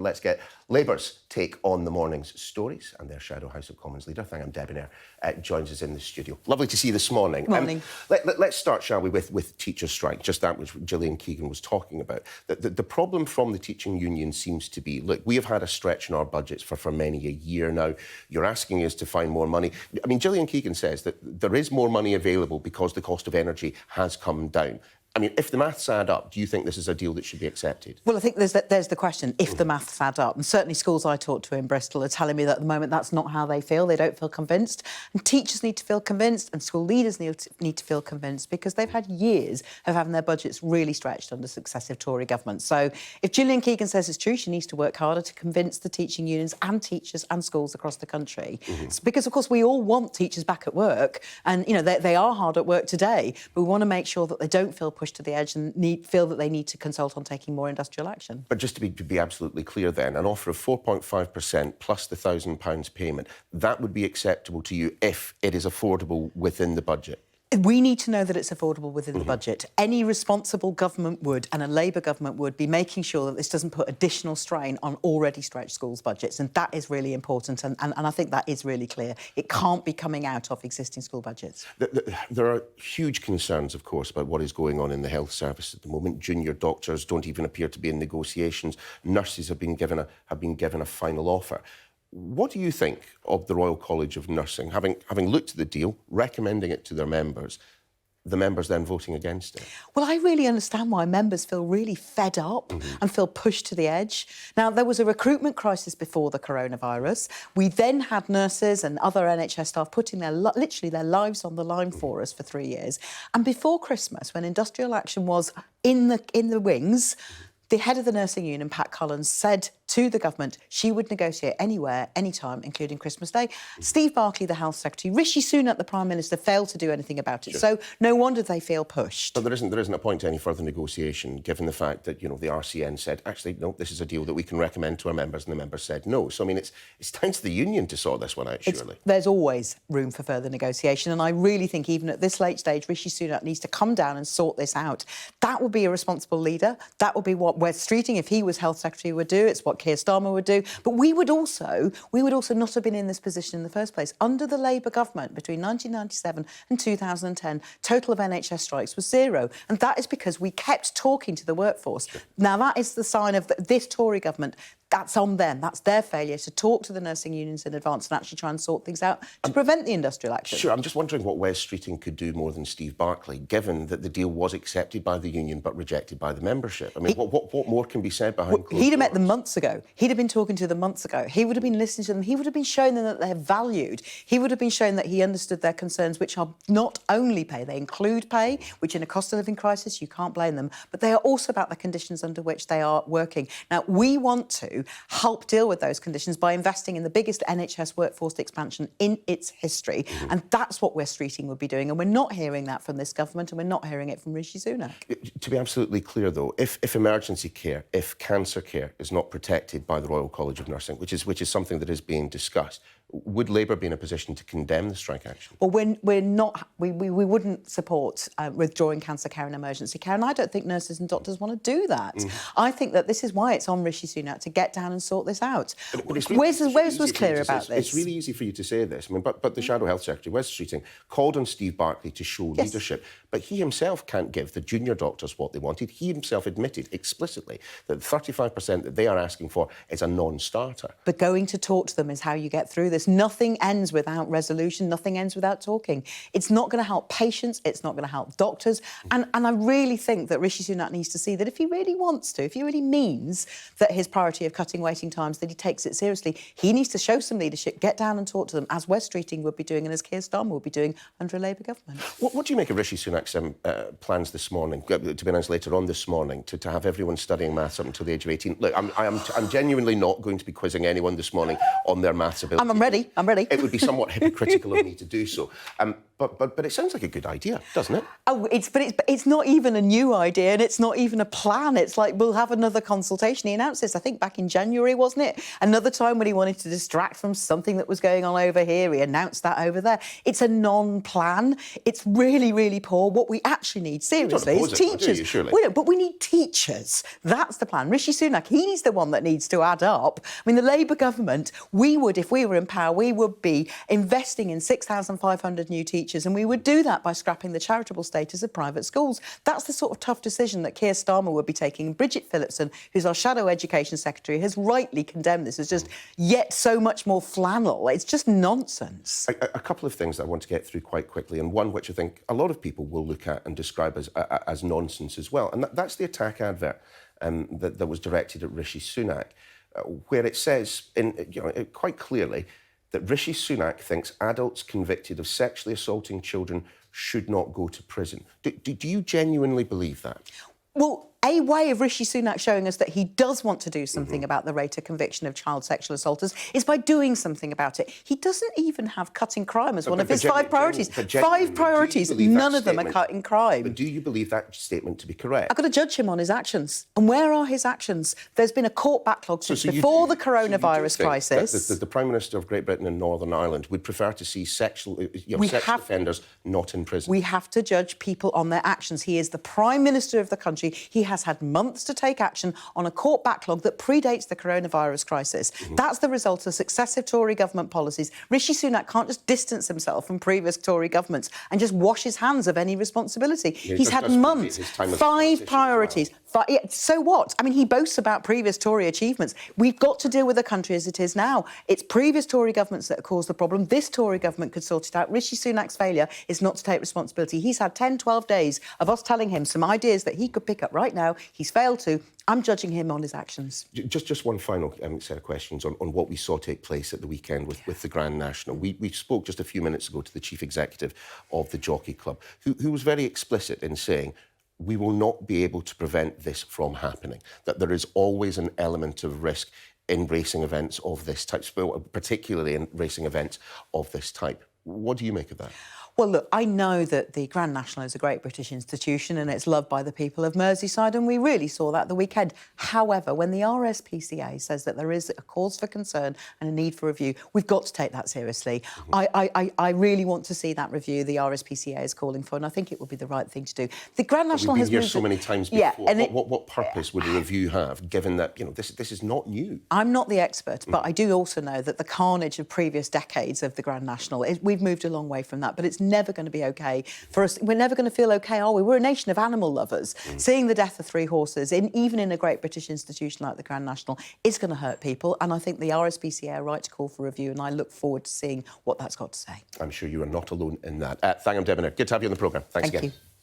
Let's get Labour's take on the morning's stories, and their shadow House of Commons leader, Thangam Debbonaire, joins us in the studio. Lovely to see you this morning. Morning. Let's start, shall we, with teacher strike, just that which Gillian Keegan was talking about. The problem from the teaching union seems to be, look, we have had a stretch in our budgets for many a year now. You're asking us to find more money. I mean, Gillian Keegan says that there is more money available because the cost of energy has come down. I mean, if the maths add up, do you think this is a deal that should be accepted? Well, I think there's the question, if the maths add up. And certainly schools I talk to in Bristol are telling me that at the moment that's not how they feel. They don't feel convinced. And teachers need to feel convinced and school leaders need to feel convinced because they've had years of having their budgets really stretched under successive Tory governments. So if Gillian Keegan says it's true, she needs to work harder to convince the teaching unions and teachers and schools across the country. Because, of course, we all want teachers back at work. And, you know, they are hard at work today. But we want to make sure that they don't feel pushed to the edge and feel that they need to consult on taking more industrial action. But just to be absolutely clear then, an offer of 4.5% plus the £1,000 payment, that would be acceptable to you if it is affordable within the budget? We need to know that it's affordable within the budget. Any responsible government would, and a Labour government would, be making sure that this doesn't put additional strain on already stretched schools' budgets, and that is really important, and I think that is really clear. It can't be coming out of existing school budgets. There are huge concerns, of course, about what is going on in the health service at the moment. Junior doctors don't even appear to be in negotiations. Nurses have been given a final offer. What do you think of the Royal College of Nursing, having looked at the deal, recommending it to their members, the members then voting against it? Well, I really understand why members feel really fed up and feel pushed to the edge. Now, there was a recruitment crisis before the coronavirus. We then had nurses and other NHS staff putting literally their lives on the line for us for 3 years. And before Christmas, when industrial action was in the wings, the head of the nursing union, Pat Collins, said to the government she would negotiate anywhere, anytime, including Christmas Day. Steve Barclay, the Health Secretary, Rishi Sunak, the Prime Minister, failed to do anything about it. Sure. So no wonder they feel pushed. But there isn't a point to any further negotiation, given the fact that, you know, the RCN said, actually, no, this is a deal that we can recommend to our members, and the members said no. So, I mean, it's down to the union to sort this one out, surely. There's always room for further negotiation, and I really think even at this late stage, Rishi Sunak needs to come down and sort this out. That would be a responsible leader. That would be what Wes Streeting, if he was Health Secretary, would do. It's what Keir Starmer would do. But we would also not have been in this position in the first place. Under the Labour government between 1997 and 2010, total of NHS strikes was 0. And that is because we kept talking to the workforce. Now, that is the sign of this Tory government. That's on them. That's their failure to talk to the nursing unions in advance and actually try and sort things out to prevent the industrial action. Sure, I'm just wondering what Wes Streeting could do more than Steve Barclay, given that the deal was accepted by the union but rejected by the membership. I mean, what more can be said behind closed doors? He'd have met them months ago. He'd have been talking to them months ago. He would have been listening to them. He would have been showing them that they're valued. He would have been showing that he understood their concerns, which are not only pay, they include pay, which in a cost of living crisis, you can't blame them, but they are also about the conditions under which they are working. Now, we want to help deal with those conditions by investing in the biggest NHS workforce expansion in its history. And that's what Wes Streeting would be doing. And we're not hearing that from this government, and we're not hearing it from Rishi Sunak. To be absolutely clear, though, if emergency care, if cancer care is not protected by the Royal College of Nursing, which is something that is being discussed, would Labour be in a position to condemn the strike action? Well, we're not. We wouldn't support withdrawing cancer care and emergency care, and I don't think nurses and doctors want to do that. I think that this is why it's on Rishi Sunak to get down and sort this out. But Wes was clear about this. It's really easy for you to say this. I mean, but the Shadow Health Secretary, Wes Streeting, called on Steve Barclay to show leadership, but he himself can't give the junior doctors what they wanted. He himself admitted explicitly that the 35% that they are asking for is a non-starter. But going to talk to them is how you get through this. Nothing ends without resolution. Nothing ends without talking. It's not going to help patients. It's not going to help doctors. And I really think that Rishi Sunak needs to see that if he really wants to, if he really means that his priority of cutting waiting times, that he takes it seriously, he needs to show some leadership, get down and talk to them, as Wes Streeting would be doing and as Keir Starmer would be doing under a Labour government. What do you make of Rishi Sunak's plans this morning, to be announced later on this morning, to have everyone studying maths up until the age of 18? Look, I'm genuinely not going to be quizzing anyone this morning on their maths ability. I'm ready. I'm ready. It would be somewhat hypocritical of me to do so. But it sounds like a good idea, doesn't it? Oh, it's not even a new idea, and it's not even a plan. It's like, we'll have another consultation. He announced this, I think, back in January, wasn't it? Another time when he wanted to distract from something that was going on over here, he announced that over there. It's a non-plan. It's really, really poor. What we actually need, seriously, is teachers. But we need teachers. That's the plan. Rishi Sunak, he's the one that needs to add up. I mean, the Labour government, we would, if we were in power, we would be investing in 6,500 new teachers, and we would do that by scrapping the charitable status of private schools. That's the sort of tough decision that Keir Starmer would be taking. Bridget Phillipson, who's our Shadow Education Secretary, has rightly condemned this as just yet so much more flannel. It's just nonsense. A couple of things that I want to get through quite quickly, and one which I think a lot of people will look at and describe as nonsense as well, and that's the attack advert that was directed at Rishi Sunak, where it says quite clearly that Rishi Sunak thinks adults convicted of sexually assaulting children should not go to prison. Do you genuinely believe that? Well, a way of Rishi Sunak showing us that he does want to do something about the rate of conviction of child sexual assaulters is by doing something about it. He doesn't even have cutting crime as one of his 5 priorities. 5 priorities, none of them are cutting crime. But do you believe that statement to be correct? I've got to judge him on his actions. And where are his actions? There's been a court backlog since before the coronavirus crisis. The Prime Minister of Great Britain and Northern Ireland would prefer to see sexual offenders not in prison. We have to judge people on their actions. He is the Prime Minister of the country. He has had months to take action on a court backlog that predates the coronavirus crisis. That's the result of successive Tory government policies. Rishi Sunak can't just distance himself from previous Tory governments and just wash his hands of any responsibility. He's had months, 5 priorities. So what? I mean, he boasts about previous Tory achievements. We've got to deal with the country as it is now. It's previous Tory governments that have caused the problem. This Tory government could sort it out. Rishi Sunak's failure is not to take responsibility. He's had 10, 12 days of us telling him some ideas that he could pick up right now. He's failed to. I'm judging him on his actions. Just one final set of questions on what we saw take place at the weekend with the Grand National. We spoke just a few minutes ago to the chief executive of the Jockey Club, who was very explicit in saying, we will not be able to prevent this from happening, that there is always an element of risk in racing events of this type, particularly in racing events of this type. What do you make of that? Well, look, I know that the Grand National is a great British institution and it's loved by the people of Merseyside, and we really saw that the weekend. However, when the RSPCA says that there is a cause for concern and a need for review, we've got to take that seriously. I really want to see that review the RSPCA is calling for, and I think it would be the right thing to do. The Grand National has been here so many times before. Yeah, and what purpose would a review have, given that this is not new? I'm not the expert, but I do also know that the carnage of previous decades of the Grand National, we've moved a long way from that, but it's never going to be OK for us. We're never going to feel OK, are we? We're a nation of animal lovers. Seeing the death of 3 horses, even in a great British institution like the Grand National, is going to hurt people. And I think the RSPCA are right to call for review, and I look forward to seeing what that's got to say. I'm sure you are not alone in that. Thangam Debbonaire, good to have you on the programme. Thanks again. Thank you.